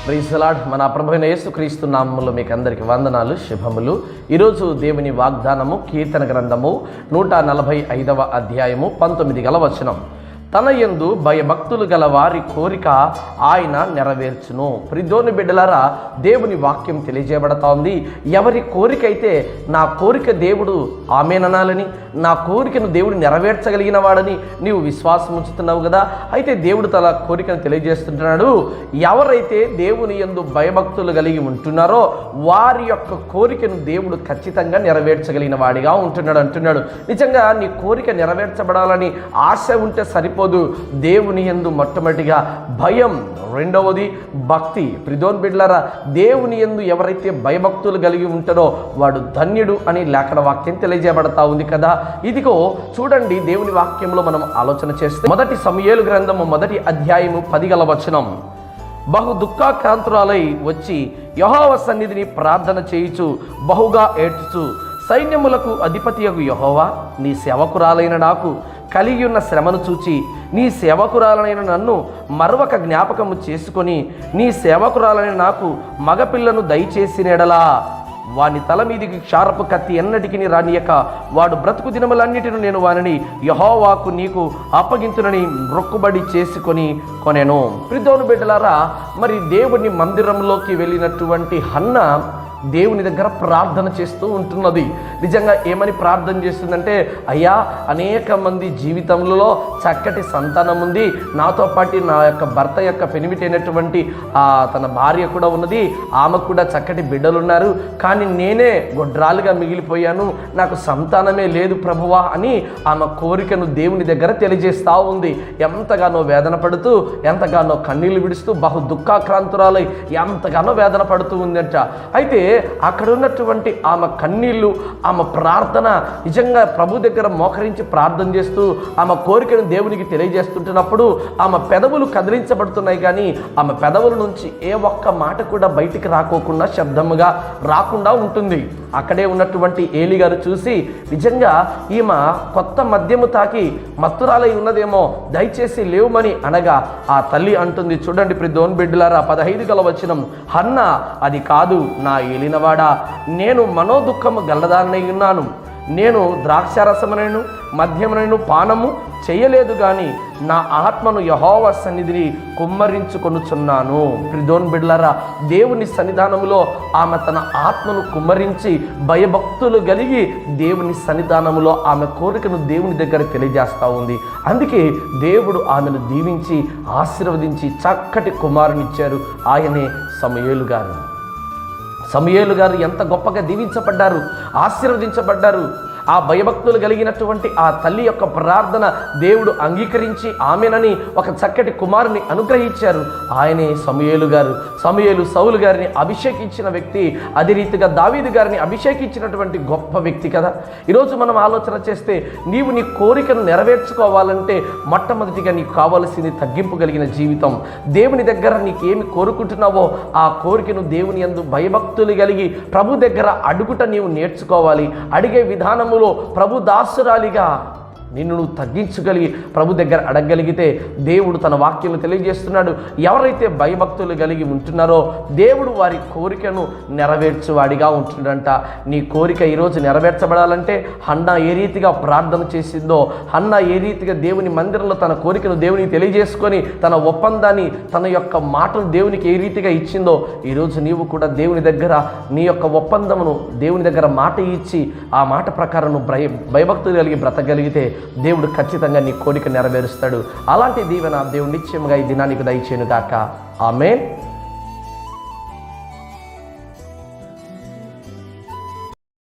Praise the lord. మన ప్రభువైన యేసుక్రీస్తు నామములో మీకు అందరికీ వందనాలు, శుభములు. ఈరోజు దేవుని వాగ్దానము కీర్తన గ్రంథము 145వ అధ్యాయము 19వ వచనం. తన యందు భయభక్తులు గల వారి కోరిక ఆయన నెరవేర్చును. ప్రియదేవుని బిడ్డలారా, దేవుని వాక్యం తెలియజేయబడతా ఉంది. ఎవరి కోరిక అయితే నా కోరిక దేవుడు ఆమేననాలని, నా కోరికను దేవుడు నెరవేర్చగలిగిన వాడని నీవు విశ్వాసం ఉంచుతున్నావు కదా. అయితే దేవుడు తన కోరికను తెలియజేస్తుంటున్నాడు. ఎవరైతే దేవుని యందు భయభక్తులు కలిగి ఉంటున్నారో వారి యొక్క కోరికను దేవుడు ఖచ్చితంగా నెరవేర్చగలిగిన వాడిగా అంటున్నాడు. నిజంగా నీ కోరిక నెరవేర్చబడాలని ఆశ ఉంటే సరిపోదు. దేవుని యందు మొట్టమొదటిగా భయం, రెండవది భక్తి. ప్రియదేవుని బిడ్డలారా, దేవుని యందు ఎవరైతే భయభక్తులు కలిగి ఉంటారో వాడు ధన్యుడు అని లేఖన వాక్యం తెలియజేయబడతా ఉంది కదా. ఇదిగో చూడండి, దేవుని వాక్యంలో మనం ఆలోచన చేస్తే మొదటి సమూయేలు గ్రంథము 1వ అధ్యాయము 10వ వచనం. బహు దుఃఖాక్రాంతురాలై వచ్చి యెహోవా సన్నిధిని ప్రార్థన చేయుచు బహుగా ఏడ్చుచు, సైన్యములకు అధిపతియగు యెహోవా, నీ సేవకురాలైన నాకు కలిగి ఉన్న శ్రమను చూచి నీ సేవకురాలైన నన్ను మరొక జ్ఞాపకము చేసుకొని నీ సేవకురాలైన నాకు మగపిల్లను దయచేసినెడలా వాని తల మీదికి క్షారపు కత్తి ఎన్నటికి రానియక వాడు బ్రతుకు దినములన్నిటిని నేను వానిని యెహోవాకు నీకు అప్పగింతునని మొక్కుబడి చేసుకొని కొనెను. ప్రియదేవుని బిడ్డలారా, మరి దేవుని మందిరంలోకి వెళ్ళినటువంటి హన్న దేవుని దగ్గర ప్రార్థన చేస్తూ ఉంటున్నది. నిజంగా ఏమని ప్రార్థన చేస్తుందంటే, అయ్యా, అనేక మంది జీవితంలో చక్కటి సంతానం ఉంది, నాతో పాటు నా యొక్క భర్త యొక్క పెనిమిటైనటువంటి తన భార్య కూడా ఉన్నది, ఆమెకు కూడా చక్కటి బిడ్డలు ఉన్నారు, కానీ నేనే గొడ్రాలుగా మిగిలిపోయాను, నాకు సంతానమే లేదు ప్రభువా అని ఆమె కోరికను దేవుని దగ్గర తెలియజేస్తూ ఉంది. ఎంతగానో వేదన పడుతూ, ఎంతగానో కన్నీళ్లు విడుస్తూ, బహు దుఃఖాక్రాంతురాలై ఎంతగానో వేదన పడుతూ ఉందంట. అయితే అక్కడ ఉన్నటువంటి ఆమె కన్నీళ్ళు, ఆమె ప్రార్థన, నిజంగా ప్రభు దగ్గర మోకరించి ప్రార్థన చేస్తూ ఆమె కోరికను దేవునికి తెలియజేస్తుంటున్నప్పుడు ఆమె పెదవులు కదిలించబడుతున్నాయి, కానీ ఆమె పెదవుల నుంచి ఏ ఒక్క మాట కూడా బయటికి రాకోకుండా, శబ్దముగా రాకుండా ఉంటుంది. అక్కడే ఉన్నటువంటి ఏలి గారు చూసి, నిజంగా ఈమె కొత్త మద్యము తాకి మత్తురాలై ఉన్నదేమో, దయచేసి లేవమని అనగా ఆ తల్లి అంటుంది. చూడండి ప్రియదేవుని బిడ్డలారా, 15వ వచనం. హన్న, అది కాదు నా ఏలినవాడా, నేను మనోదుఖము గలదానై ఉన్నాను, నేను ద్రాక్షారసమునైను మద్యమునైను పానము చేయలేదు, కానీ నా ఆత్మను యెహోవా సన్నిధిని కుమ్మరించుకొనుచున్నాను. ప్రియదేవుని బిడ్డలారా, దేవుని సన్నిధానములో ఆమె తన ఆత్మను కుమ్మరించి భయభక్తులు కలిగి దేవుని సన్నిధానములో ఆమె కోరికను దేవుని దగ్గర తెలియజేస్తూ ఉంది. అందుకే దేవుడు ఆమెను దీవించి ఆశీర్వదించి చక్కటి కుమారునిచ్చారు. ఆయనే సమూయేలు గారు. సమూయేలు గారు ఎంత గొప్పగా దీవించబడ్డారు, ఆశీర్వదించబడ్డారు. ఆ భయభక్తులు కలిగినటువంటి ఆ తల్లి యొక్క ప్రార్థన దేవుడు అంగీకరించి ఆమెనని ఒక చక్కటి కుమారుని అనుగ్రహించారు. ఆయనే సమూయేలు గారు. సమూయేలు సౌలు గారిని అభిషేకించిన వ్యక్తి, అదే రీతిగా దావీదు గారిని అభిషేకించినటువంటి గొప్ప వ్యక్తి కదా. ఈరోజు మనం ఆలోచన చేస్తే, నీవు నీ కోరికను నెరవేర్చుకోవాలంటే మొట్టమొదటిగా నీకు కావాల్సింది తగ్గింపు కలిగిన జీవితం. దేవుని దగ్గర నీకేమి కోరుకుంటున్నావో ఆ కోరికను దేవుని యందు భయభక్తులు కలిగి ప్రభు దగ్గర అడుగుట నీవు నేర్చుకోవాలి. అడిగే విధానం ప్రభు దాసురాలిగా నిన్ను నువ్వు తగ్గించగలిగి ప్రభు దగ్గర అడగగలిగితే దేవుడు తన వాక్యం తెలియజేస్తున్నాడు. ఎవరైతే భయభక్తులు కలిగి ఉంటున్నారో దేవుడు వారి కోరికను నెరవేర్చువాడిగా ఉంటున్నాడంట. నీ కోరిక ఈరోజు నెరవేర్చబడాలంటే హన్నా ఏ రీతిగా ప్రార్థన చేసిందో, హన్నా ఏ రీతిగా దేవుని మందిరంలో తన కోరికను దేవునికి తెలియజేసుకొని తన ఒప్పందాన్ని, తన యొక్క మాటను దేవునికి ఏ రీతిగా ఇచ్చిందో, ఈరోజు నీవు కూడా దేవుని దగ్గర నీ యొక్క ఒప్పందమును దేవుని దగ్గర మాట ఇచ్చి ఆ మాట ప్రకారం నువ్వు భయభక్తులు కలిగి బ్రతకగలిగితే దేవుడు ఖచ్చితంగా నీ కోరిక నెరవేరుస్తాడు. అలాంటి దీవెన దేవుడు నిశ్చయముగా ఈ దినానికి దయచేయును గాక. ఆమేన్.